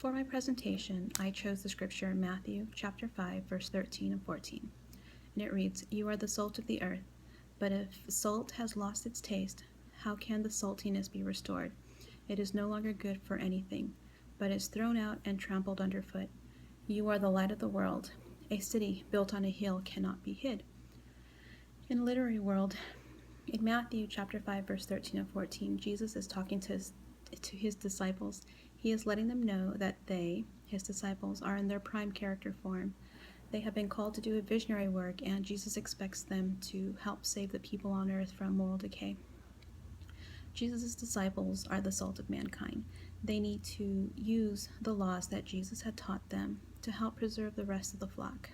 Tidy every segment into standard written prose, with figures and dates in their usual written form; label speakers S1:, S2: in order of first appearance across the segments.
S1: For my presentation, I chose the scripture Matthew chapter 5, verse 13 and 14. And it reads, "You are the salt of the earth, but if salt has lost its taste, how can the saltiness be restored? It is no longer good for anything, but is thrown out and trampled underfoot. You are the light of the world. A city built on a hill cannot be hid." In the literary world, in Matthew chapter 5, verse 13 and 14, Jesus is talking to his disciples. He is letting them know that they, his disciples, are in their prime character form. They have been called to do a visionary work, and Jesus expects them to help save the people on earth from moral decay. Jesus' disciples are the salt of mankind. They need to use the laws that Jesus had taught them to help preserve the rest of the flock.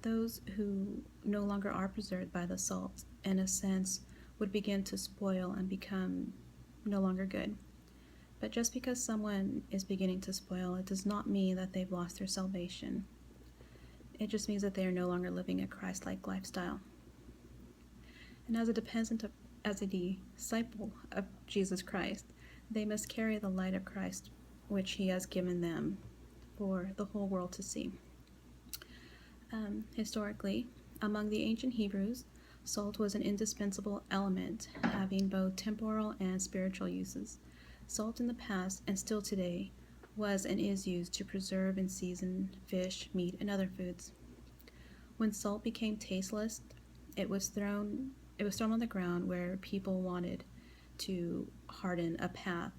S1: Those who no longer are preserved by the salt, in a sense, would begin to spoil and become no longer good. But just because someone is beginning to spoil, it does not mean that they've lost their salvation. It just means that they are no longer living a Christ-like lifestyle. And as a disciple of Jesus Christ, they must carry the light of Christ, which he has given them for the whole world to see. Historically, among the ancient Hebrews, salt was an indispensable element, having both temporal and spiritual uses. Salt in the past, and still today, was and is used to preserve and season fish, meat, and other foods. When salt became tasteless, it was thrown on the ground where people wanted to harden a path.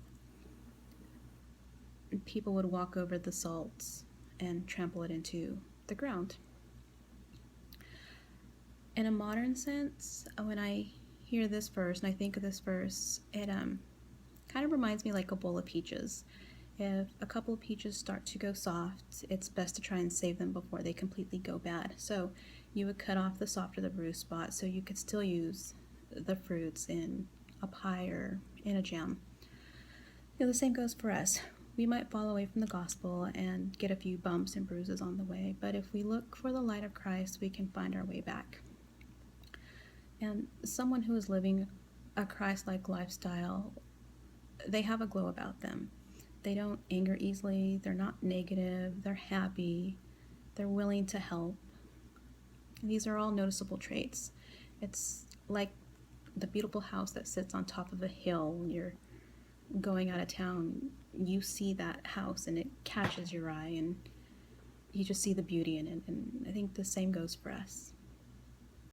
S1: People would walk over the salts and trample it into the ground. In a modern sense, when I hear this verse and I think of this verse, it kind of reminds me like a bowl of peaches. If a couple of peaches start to go soft, it's best to try and save them before they completely go bad. So you would cut off the soft or the bruised spot so you could still use the fruits in a pie or in a jam. The same goes for us. We might fall away from the gospel and get a few bumps and bruises on the way, but if we look for the light of Christ, we can find our way back. And someone who is living a Christ-like lifestyle, they have a glow about them. They don't anger easily, they're not negative, they're happy, they're willing to help. These are all noticeable traits. It's like the beautiful house that sits on top of a hill. When you're going out of town, you see that house and it catches your eye and you just see the beauty in it. And I think the same goes for us.